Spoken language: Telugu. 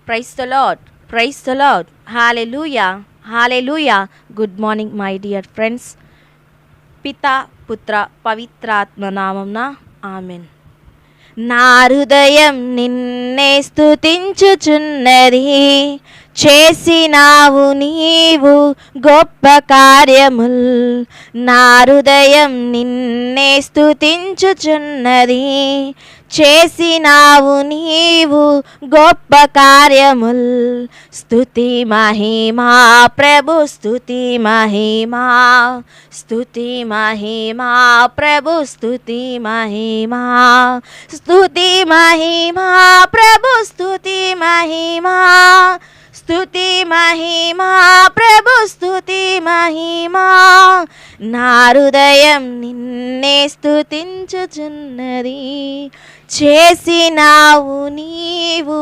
Praise the lord, praise the lord. Hallelujah, hallelujah. Good morning my dear friends. పితా, పుత్ర, పవిత్రాత్మ నామమున ఆమెన్. నా హృదయం నిన్నే స్తుతించుచున్నది, చేసినావు నీవు గొప్ప కార్యముల్. నా హృదయం నిన్నే స్తుతించుచున్నది, చేసినావు నీవు గొప్ప కార్యముల్. స్తుతి మహిమా ప్రభు, స్తుతి మహిమా, స్తుతి మహిమా ప్రభు, స్తుతి మహిమా, స్తుతి మహిమా ప్రభు, స్తుతి మహిమా, స్తుతి మహిమా ప్రభు, స్తుతి మహిమా. నా హృదయం నిన్నే స్తుతించుచున్నది, చేసినావు నీవు